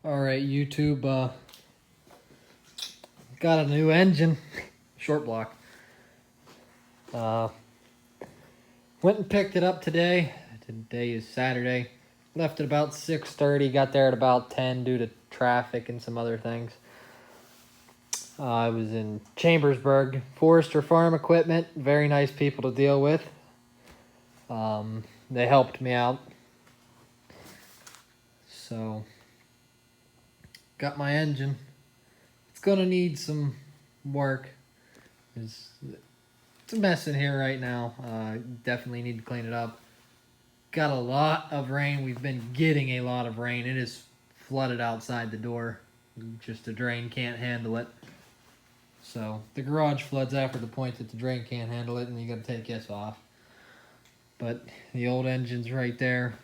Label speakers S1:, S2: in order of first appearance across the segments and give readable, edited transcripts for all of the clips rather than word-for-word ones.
S1: Alright, YouTube, got a new engine, short block. Went and picked it up today. Today is Saturday. Left at about 6:30, got there at about 10 due to traffic and some other things. I was in Chambersburg, Forester Farm Equipment, very nice people to deal with. They helped me out. So, got my engine. It's gonna need some work. It's a mess in here right now. Definitely need to clean it up. Got a lot of rain. We've been getting a lot of rain. It is flooded outside the door. Just the drain can't handle it. So the garage floods after the point that the drain can't handle it, and you got to take this off. But the old engine's right there.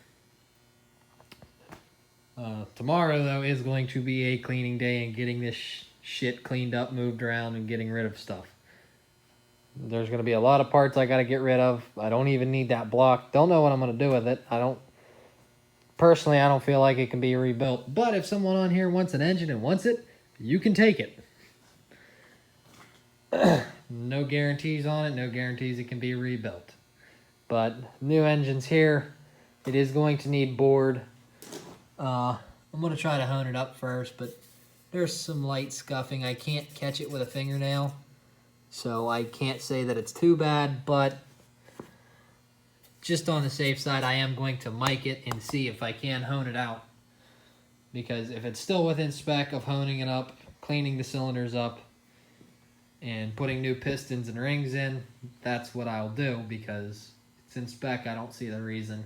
S1: Tomorrow, though, is going to be a cleaning day and getting this shit cleaned up, moved around, and getting rid of stuff. There's going to be a lot of parts I got to get rid of. I don't even need that block. Don't know what I'm going to do with it. Personally, I don't feel like it can be rebuilt. But if someone on here wants an engine and wants it, you can take it. No guarantees on it. No guarantees it can be rebuilt. But new engine's here. It is going to need board. I'm going to try to hone it up first, but there's some light scuffing. I can't catch it with a fingernail, so I can't say that it's too bad, but just on the safe side, I am going to mic it and see if I can hone it out. Because if it's still within spec of honing it up, cleaning the cylinders up, and putting new pistons and rings in, that's what I'll do, because it's in spec. I don't see the reason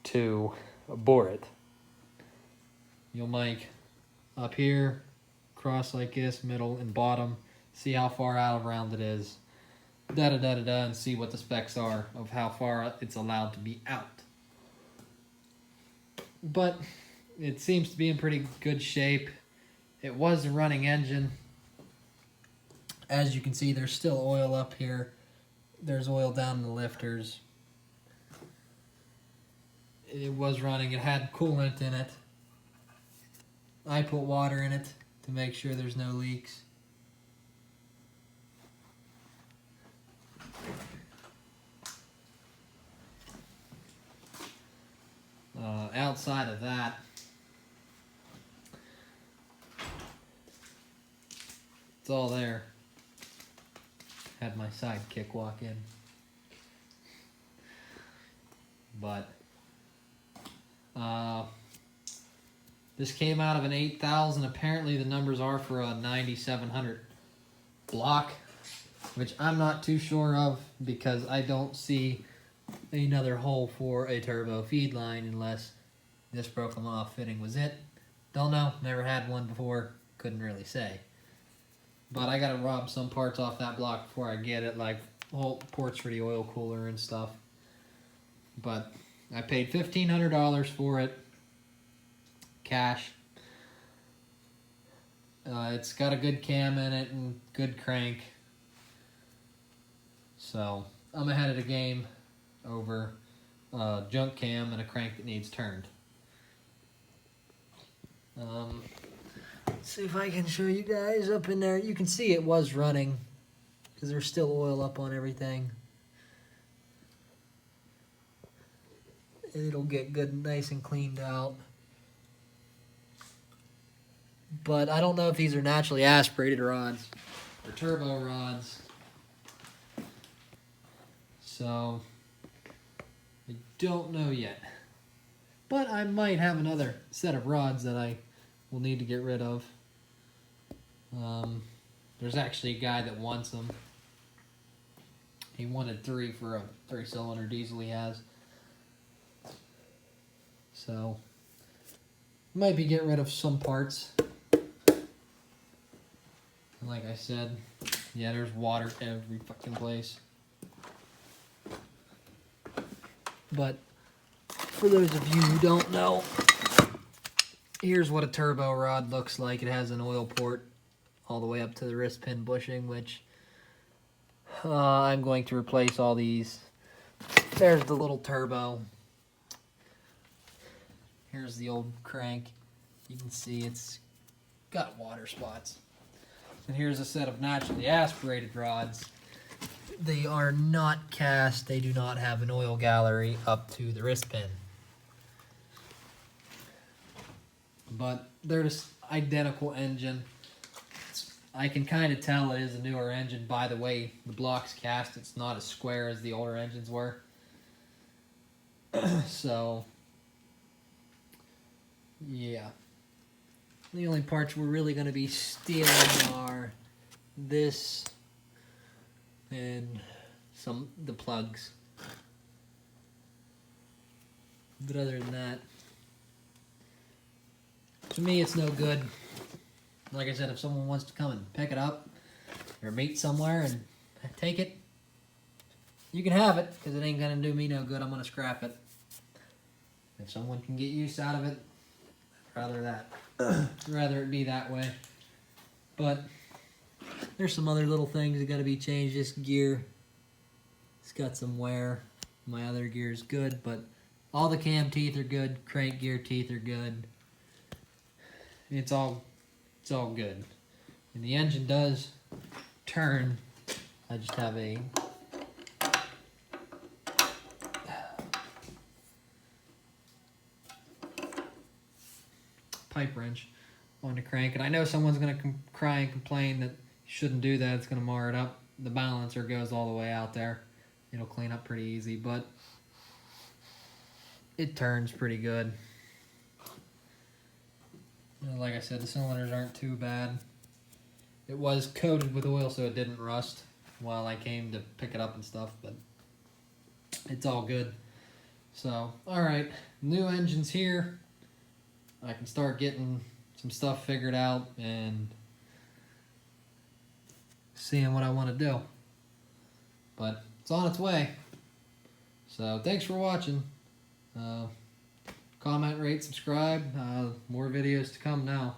S1: to bore it. You'll mic up here, cross like this, middle and bottom, see how far out of round it is, and see what the specs are of how far it's allowed to be out. But it seems to be in pretty good shape. It was a running engine. As you can see, there's still oil up here. There's oil down in the lifters. It was running. It had coolant in it. I put water in it to make sure there's no leaks. Outside of that, it's all there. Had my sidekick walk in. But this came out of an 8,000. Apparently the numbers are for a 9,700 block, which I'm not too sure of because I don't see another hole for a turbo feed line unless this broken off fitting was it. Don't know. Never had one before. Couldn't really say. But I gotta rob some parts off that block before I get it, like whole ports for the oil cooler and stuff. But I paid $1,500 for it. Cash. It's got a good cam in it and good crank. So I'm ahead of the game over junk cam and a crank that needs turned. Let's see if I can show you guys up in there. You can see it was running because there's still oil up on everything. It'll get good, nice and cleaned out. But I don't know if these are naturally aspirated rods or turbo rods. So I don't know yet. But I might have another set of rods that I will need to get rid of. There's actually a guy that wants them. He wanted 3 for a 3-cylinder diesel he has. So might be getting rid of some parts. Like I said, yeah, there's water every fucking place. But for those of you who don't know, here's what a turbo rod looks like. It has an oil port all the way up to the wrist pin bushing, which I'm going to replace all these. There's the little turbo. Here's the old crank. You can see it's got water spots. And here's a set of naturally aspirated rods. They are not cast. They do not have an oil gallery up to the wrist pin. But they're just identical engine. I can kind of tell it is a newer engine by the way the block's cast. It's not as square as the older engines were. So, yeah. The only parts we're really going to be stealing are this and the plugs. But other than that, to me it's no good. Like I said, if someone wants to come and pick it up or meet somewhere and take it, you can have it, because it ain't going to do me no good. I'm going to scrap it. If someone can get use out of it, I'd rather that. Rather it be that way. But there's some other little things that got to be changed. This gear, it's got some wear. My other gear is good, but all the cam teeth are good. Crank gear teeth are good. It's all good. And the engine does turn. I just have a pipe wrench on the crank, and I know someone's going to cry and complain that you shouldn't do that. It's going to mar it up. The balancer goes all the way out there. It'll clean up pretty easy, but it turns pretty good. Like I said, the cylinders aren't too bad. It was coated with oil so it didn't rust while I came to pick it up and stuff, but it's all good. So, alright, new engine's here. I can start getting some stuff figured out and seeing what I want to do. But it's on its way. So thanks for watching. Comment, rate, subscribe. More videos to come now.